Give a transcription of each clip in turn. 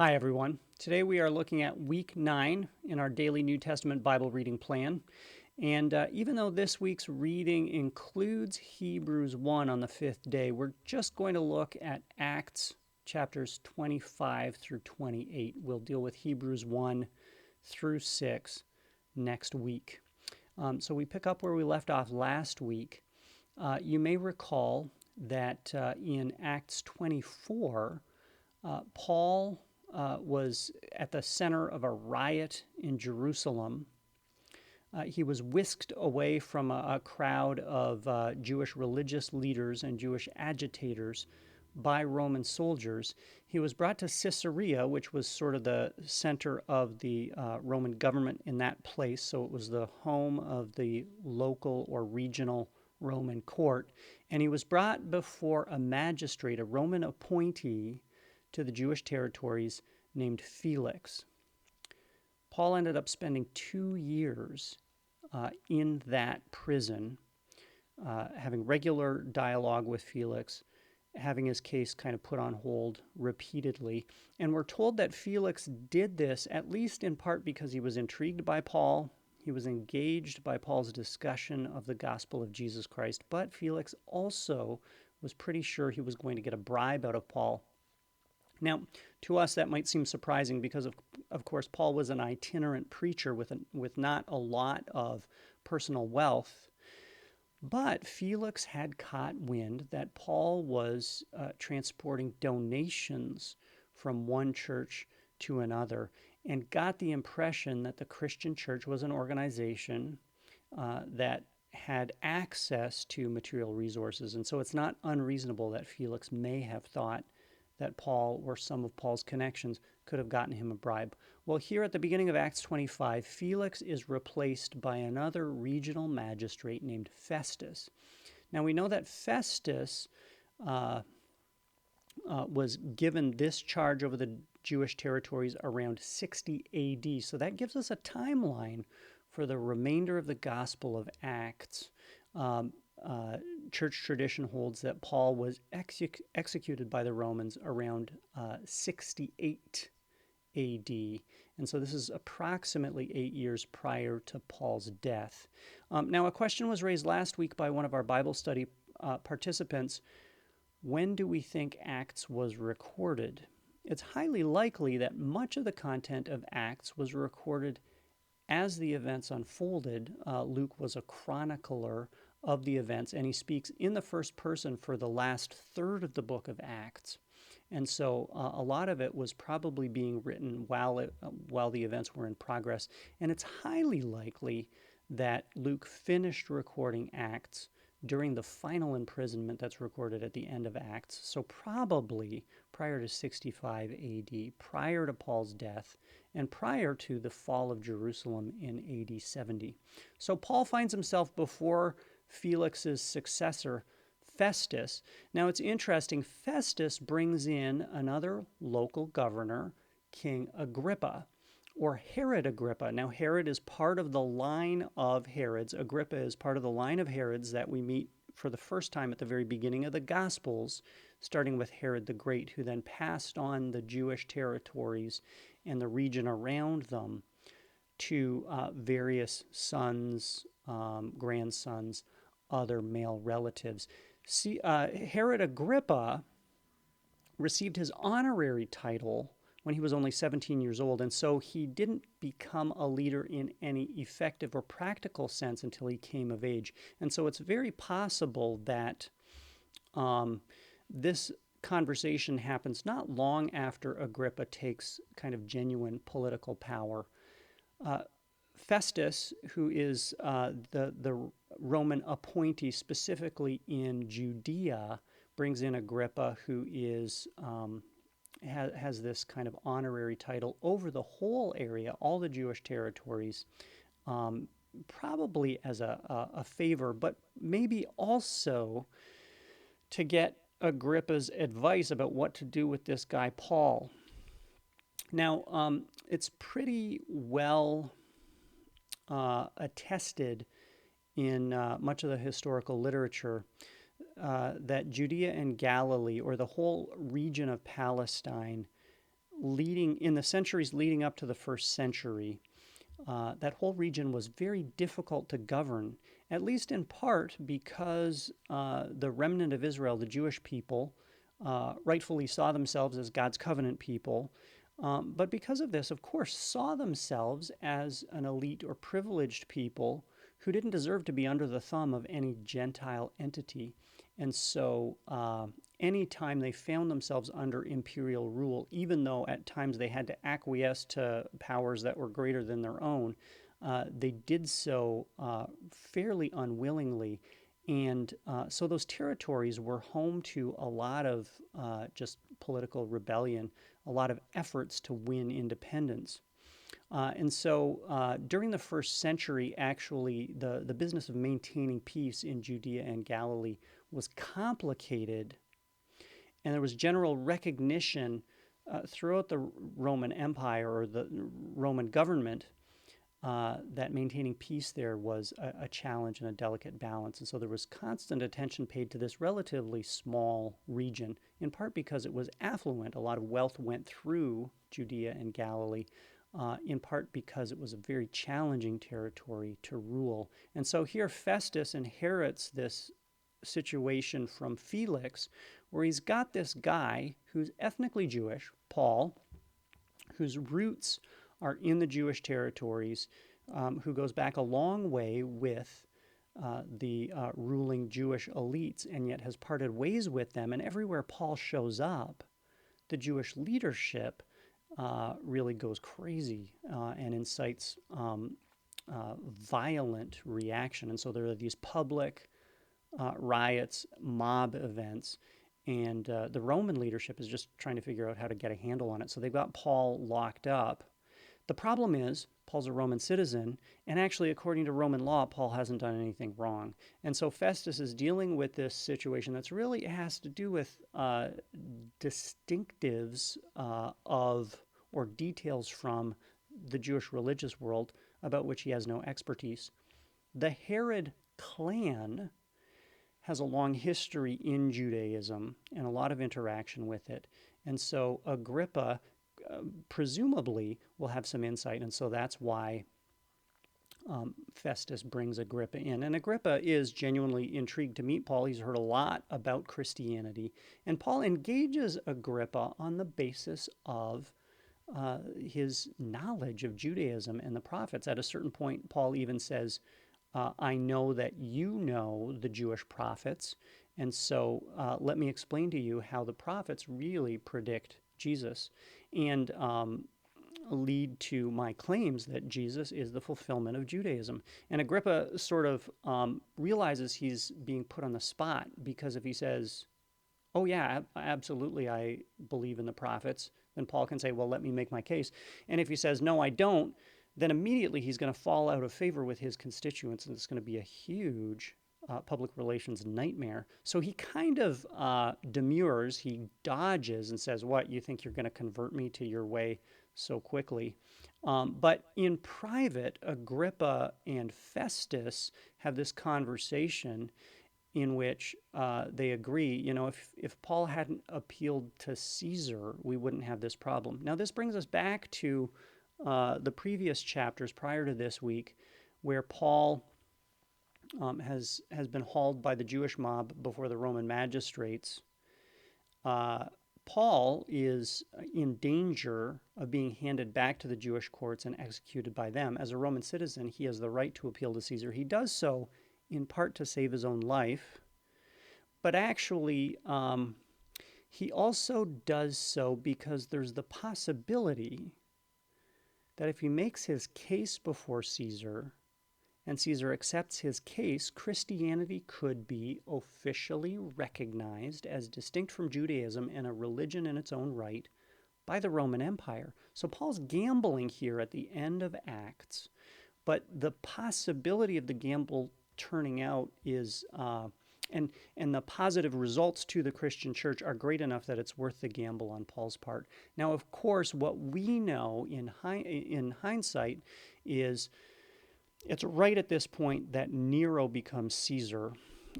Hi, everyone. Today we are looking at week 9 in our daily New Testament Bible reading plan. And even though this week's reading includes Hebrews 1 on the fifth day, we're just going to look at Acts chapters 25 through 28. We'll deal with Hebrews 1 through 6 next week. So we pick up where we left off last week. You may recall that in Acts 24, Paul was at the center of a riot in Jerusalem. He was whisked away from a crowd of Jewish religious leaders and Jewish agitators by Roman soldiers. He was brought to Caesarea, which was sort of the center of the Roman government in that place. So it was the home of the local or regional Roman court. And he was brought before a magistrate, a Roman appointee to the Jewish territories named Felix. Paul ended up spending 2 years in that prison, having regular dialogue with Felix, having his case kind of put on hold repeatedly. And we're told that Felix did this at least in part because he was intrigued by Paul. He was engaged by Paul's discussion of the gospel of Jesus Christ. But Felix also was pretty sure he was going to get a bribe out of Paul. Now, to us, that might seem surprising because, of course, Paul was an itinerant preacher with not a lot of personal wealth. But Felix had caught wind that Paul was transporting donations from one church to another and got the impression that the Christian church was an organization that had access to material resources. And so it's not unreasonable that Felix may have thought that Paul or some of Paul's connections could have gotten him a bribe. Well, here at the beginning of Acts 25, Felix is replaced by another regional magistrate named Festus. Now, we know that Festus was given this charge over the Jewish territories around 60 AD. So that gives us a timeline for the remainder of the Gospel of Acts. Church tradition holds that Paul was executed by the Romans around 68 AD. And so this is approximately 8 years prior to Paul's death. Now, a question was raised last week by one of our Bible study participants. When do we think Acts was recorded? It's highly likely that much of the content of Acts was recorded as the events unfolded. Luke was a chronicler of the events, and he speaks in the first person for the last third of the book of Acts. And so a lot of it was probably being written while the events were in progress. And it's highly likely that Luke finished recording Acts during the final imprisonment that's recorded at the end of Acts. So probably prior to 65 AD, prior to Paul's death, and prior to the fall of Jerusalem in AD 70. So Paul finds himself before Felix's successor, Festus. Now it's interesting, Festus brings in another local governor, King Agrippa, or Herod Agrippa. Now Herod is part of the line of Herods. Agrippa is part of the line of Herods that we meet for the first time at the very beginning of the Gospels, starting with Herod the Great, who then passed on the Jewish territories and the region around them to various sons, grandsons, other male relatives. Herod Agrippa received his honorary title when he was only 17 years old, and so he didn't become a leader in any effective or practical sense until he came of age. And so it's very possible that this conversation happens not long after Agrippa takes kind of genuine political power. Festus, who is the Roman appointee specifically in Judea, brings in Agrippa, who is has this kind of honorary title over the whole area, all the Jewish territories, probably as a favor, but maybe also to get Agrippa's advice about what to do with this guy, Paul. Now, it's pretty well attested in much of the historical literature that Judea and Galilee, or the whole region of Palestine, in the centuries leading up to the first century, that whole region was very difficult to govern, at least in part because the remnant of Israel, the Jewish people, rightfully saw themselves as God's covenant people, but because of this, of course, saw themselves as an elite or privileged people who didn't deserve to be under the thumb of any Gentile entity. And so anytime they found themselves under imperial rule, even though at times they had to acquiesce to powers that were greater than their own, they did so fairly unwillingly. And so those territories were home to a lot of just political rebellion, a lot of efforts to win independence. And so during the first century, actually, the business of maintaining peace in Judea and Galilee was complicated, and there was general recognition throughout the Roman Empire or the Roman government that maintaining peace there was a challenge and a delicate balance. And so there was constant attention paid to this relatively small region, in part because it was affluent. A lot of wealth went through Judea and Galilee, in part because it was a very challenging territory to rule. And so here Festus inherits this situation from Felix, where he's got this guy who's ethnically Jewish, Paul, whose roots are in the Jewish territories, who goes back a long way with the ruling Jewish elites and yet has parted ways with them. And everywhere Paul shows up, the Jewish leadership really goes crazy and incites violent reaction. And so there are these public riots, mob events, and the Roman leadership is just trying to figure out how to get a handle on it. So they've got Paul locked up. The problem is, Paul's a Roman citizen, and actually, according to Roman law, Paul hasn't done anything wrong. And so Festus is dealing with this situation that's really has to do with distinctives of or details from the Jewish religious world about which he has no expertise. The Herod clan has a long history in Judaism and a lot of interaction with it. And so Agrippa presumably will have some insight, and so that's why Festus brings Agrippa in. And Agrippa is genuinely intrigued to meet Paul. He's heard a lot about Christianity, and Paul engages Agrippa on the basis of his knowledge of Judaism and the prophets. At a certain point, Paul even says, I know that you know the Jewish prophets, and so let me explain to you how the prophets really predict Jesus and lead to my claims that Jesus is the fulfillment of Judaism. And Agrippa sort of realizes he's being put on the spot, because if he says, oh yeah, absolutely, I believe in the prophets, then Paul can say, well, let me make my case. And if he says, no, I don't, then immediately he's going to fall out of favor with his constituents, and it's going to be a huge public relations nightmare. So he kind of demurs, he dodges and says, what, you think you're going to convert me to your way so quickly? But in private, Agrippa and Festus have this conversation in which they agree, if Paul hadn't appealed to Caesar, we wouldn't have this problem. Now, this brings us back to the previous chapters prior to this week, where Paul has been hauled by the Jewish mob before the Roman magistrates. Paul is in danger of being handed back to the Jewish courts and executed by them. As a Roman citizen, he has the right to appeal to Caesar. He does so in part to save his own life, but actually he also does so because there's the possibility that if he makes his case before Caesar and Caesar accepts his case, Christianity could be officially recognized as distinct from Judaism and a religion in its own right by the Roman Empire. So Paul's gambling here at the end of Acts, but the possibility of the gamble turning out is, and the positive results to the Christian church are great enough that it's worth the gamble on Paul's part. Now, of course, what we know in hindsight is it's right at this point that Nero becomes Caesar,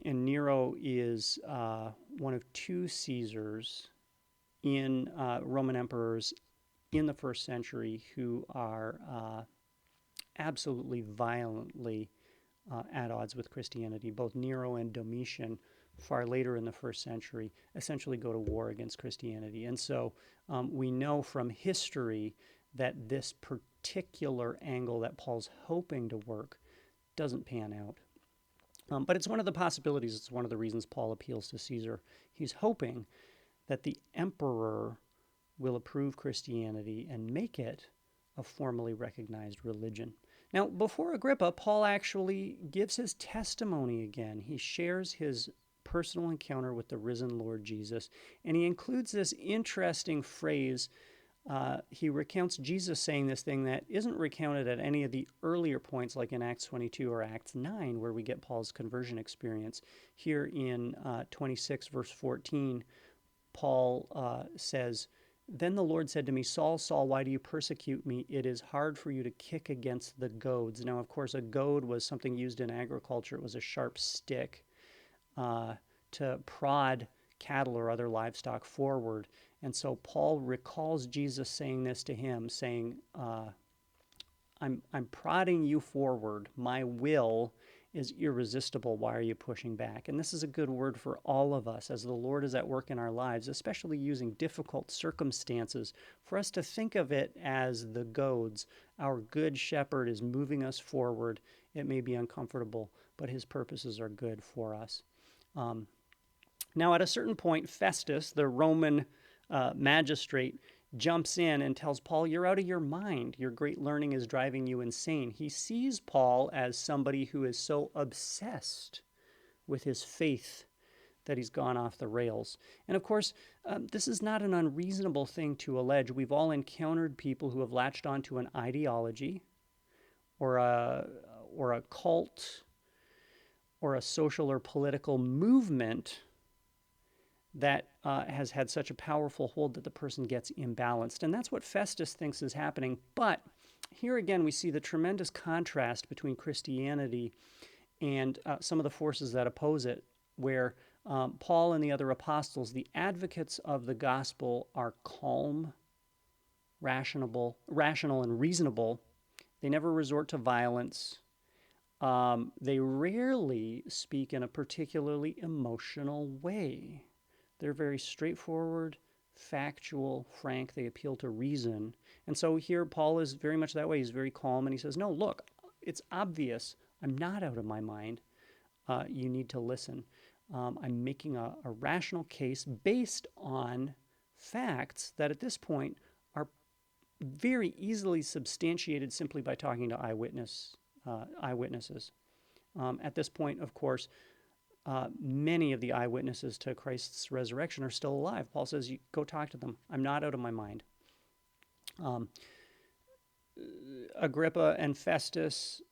and Nero is one of two Caesars in Roman emperors in the first century who are absolutely violently at odds with Christianity. Both Nero and Domitian, far later in the first century, essentially go to war against Christianity. And so we know from history that this particular angle that Paul's hoping to work doesn't pan out. But it's one of the possibilities. It's one of the reasons Paul appeals to Caesar. He's hoping that the emperor will approve Christianity and make it a formally recognized religion. Now, before Agrippa, Paul actually gives his testimony again. He shares his personal encounter with the risen Lord Jesus, and he includes this interesting phrase. He recounts Jesus saying this thing that isn't recounted at any of the earlier points, like in Acts 22 or Acts 9, where we get Paul's conversion experience. Here in 26, verse 14, Paul says, "Then the Lord said to me, Saul, Saul, why do you persecute me? It is hard for you to kick against the goads." Now, of course, a goad was something used in agriculture. It was a sharp stick to prod cattle or other livestock forward. And so Paul recalls Jesus saying this to him, saying, I'm prodding you forward. My will is irresistible. Why are you pushing back? And this is a good word for all of us as the Lord is at work in our lives, especially using difficult circumstances, for us to think of it as the goads. Our good shepherd is moving us forward. It may be uncomfortable, but his purposes are good for us. Now, at a certain point, Festus, the Roman magistrate, jumps in and tells Paul, "You're out of your mind. Your great learning is driving you insane." He sees Paul as somebody who is so obsessed with his faith that he's gone off the rails. And of course, this is not an unreasonable thing to allege. We've all encountered people who have latched onto an ideology or a cult or a social or political movement that has had such a powerful hold that the person gets imbalanced. And that's what Festus thinks is happening. But here again, we see the tremendous contrast between Christianity and some of the forces that oppose it, where Paul and the other apostles, the advocates of the gospel, are calm, rational, and reasonable. They never resort to violence. They rarely speak in a particularly emotional way. They're very straightforward, factual, frank. They appeal to reason. And so here Paul is very much that way. He's very calm, and he says, no, look, it's obvious. I'm not out of my mind. You need to listen. I'm making a rational case based on facts that at this point are very easily substantiated simply by talking to eyewitnesses. At this point, of course, many of the eyewitnesses to Christ's resurrection are still alive. Paul says, go talk to them. I'm not out of my mind. Agrippa and Festus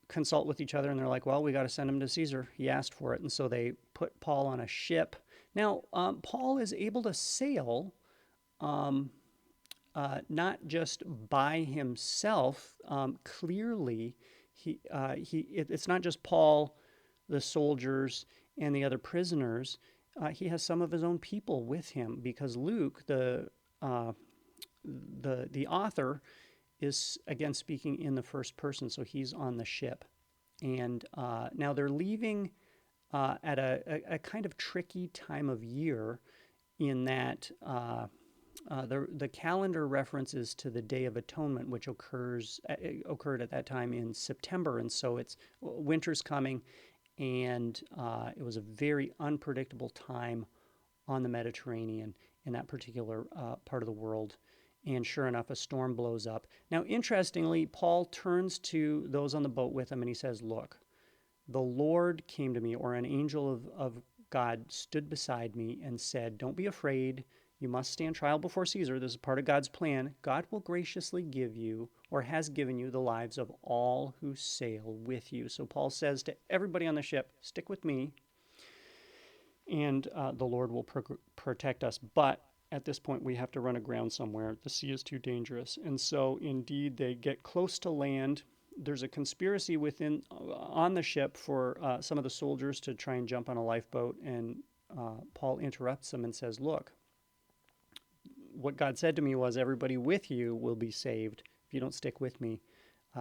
consult with each other, and they're like, well, we got to send him to Caesar. He asked for it. And so they put Paul on a ship. Now, Paul is able to sail not just by himself. Clearly, it's not just Paul, the soldiers, and the other prisoners. He has some of his own people with him, because Luke, the author, is again speaking in the first person, so he's on the ship. And now they're leaving at a kind of tricky time of year, in that the calendar references to the Day of Atonement, which occurred at that time in September, and so it's winter's coming. And it was a very unpredictable time on the Mediterranean in that particular part of the world. And sure enough, a storm blows up. Now, interestingly, Paul turns to those on the boat with him and he says, look, the Lord came to me, or an angel of God stood beside me and said, don't be afraid. You must stand trial before Caesar. This is part of God's plan. God will graciously give you, or has given you, the lives of all who sail with you. So Paul says to everybody on the ship, stick with me, and the Lord will protect us. But at this point, we have to run aground somewhere. The sea is too dangerous. And so indeed, they get close to land. There's a conspiracy on the ship for some of the soldiers to try and jump on a lifeboat. And Paul interrupts them and says, look, what God said to me was, everybody with you will be saved. If you don't stick with me,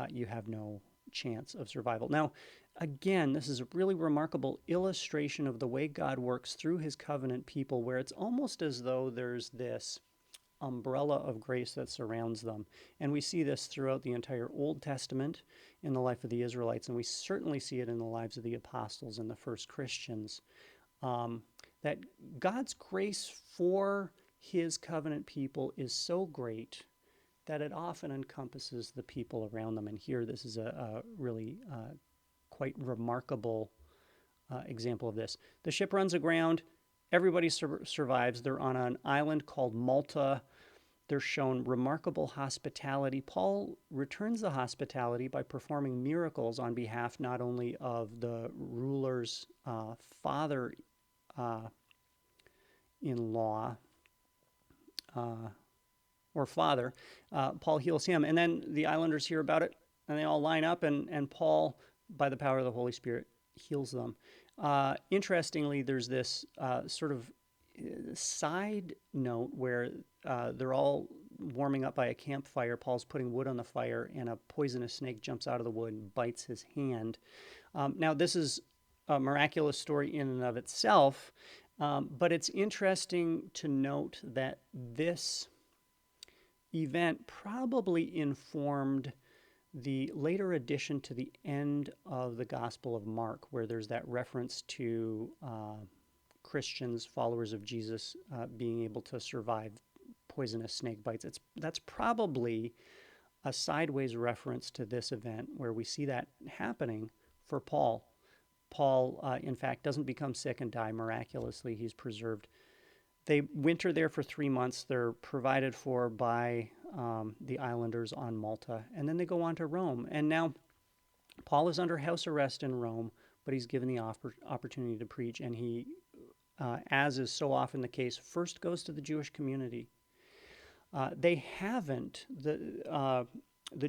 you have no chance of survival. Now, again, this is a really remarkable illustration of the way God works through his covenant people, where it's almost as though there's this umbrella of grace that surrounds them. And we see this throughout the entire Old Testament in the life of the Israelites, and we certainly see it in the lives of the apostles and the first Christians. That God's grace for his covenant people is so great that it often encompasses the people around them. And here, this is a really quite remarkable example of this. The ship runs aground. Everybody survives. They're on an island called Malta. They're shown remarkable hospitality. Paul returns the hospitality by performing miracles on behalf not only of the ruler's father-in-law, or father. Paul heals him. And then the islanders hear about it, and they all line up, and Paul, by the power of the Holy Spirit, heals them. Interestingly, there's this sort of side note where they're all warming up by a campfire. Paul's putting wood on the fire, and a poisonous snake jumps out of the wood and bites his hand. Now, this is a miraculous story in and of itself, but it's interesting to note that this event probably informed the later addition to the end of the Gospel of Mark, where there's that reference to Christians, followers of Jesus, being able to survive poisonous snake bites. That's probably a sideways reference to this event, where we see that happening for Paul. Paul, in fact, doesn't become sick and die miraculously. He's preserved. They winter there for 3 months. They're provided for by the islanders on Malta, and then they go on to Rome. And now Paul is under house arrest in Rome, but he's given the opportunity to preach, and he, as is so often the case, first goes to the Jewish community. The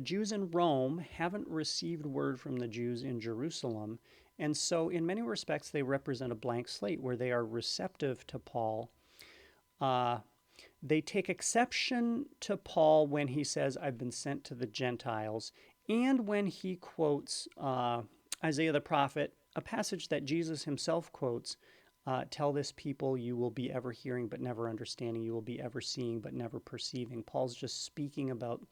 Jews in Rome haven't received word from the Jews in Jerusalem, and so in many respects they represent a blank slate, where they are receptive to Paul. They take exception to Paul when he says, "I've been sent to the Gentiles," and when he quotes Isaiah the prophet, a passage that Jesus himself quotes, "Tell this people, you will be ever hearing but never understanding. You will be ever seeing but never perceiving." Paul's just speaking about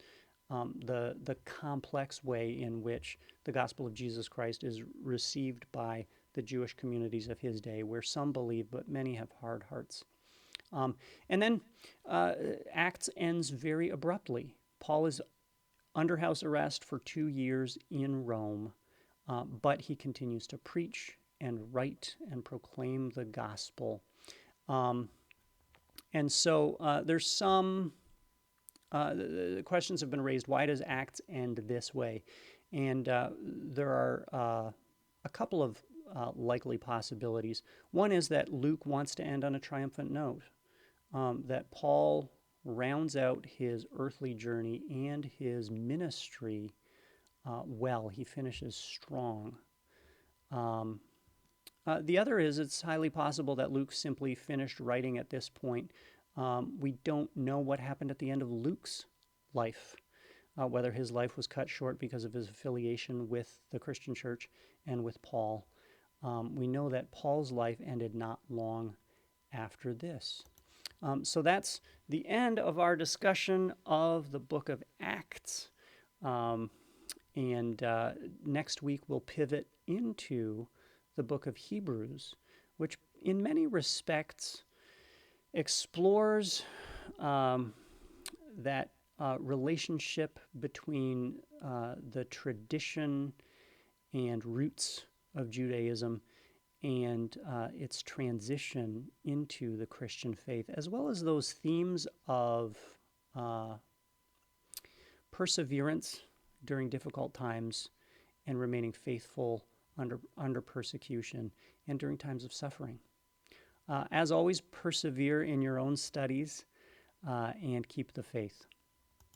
the complex way in which the gospel of Jesus Christ is received by the Jewish communities of his day, where some believe but many have hard hearts. And then Acts ends very abruptly. Paul is under house arrest for 2 years in Rome, but he continues to preach and write and proclaim the gospel. And so there's some the questions have been raised. Why does Acts end this way? And there are a couple of likely possibilities. One is that Luke wants to end on a triumphant note, that Paul rounds out his earthly journey and his ministry well. He finishes strong. The other is, it's highly possible that Luke simply finished writing at this point. We don't know what happened at the end of Luke's life, whether his life was cut short because of his affiliation with the Christian church and with Paul. We know that Paul's life ended not long after this. So that's the end of our discussion of the book of Acts. And next week we'll pivot into the book of Hebrews, which in many respects explores that relationship between the tradition and roots of Judaism and its transition into the Christian faith, as well as those themes of perseverance during difficult times and remaining faithful under persecution and during times of suffering. As always, persevere in your own studies and keep the faith.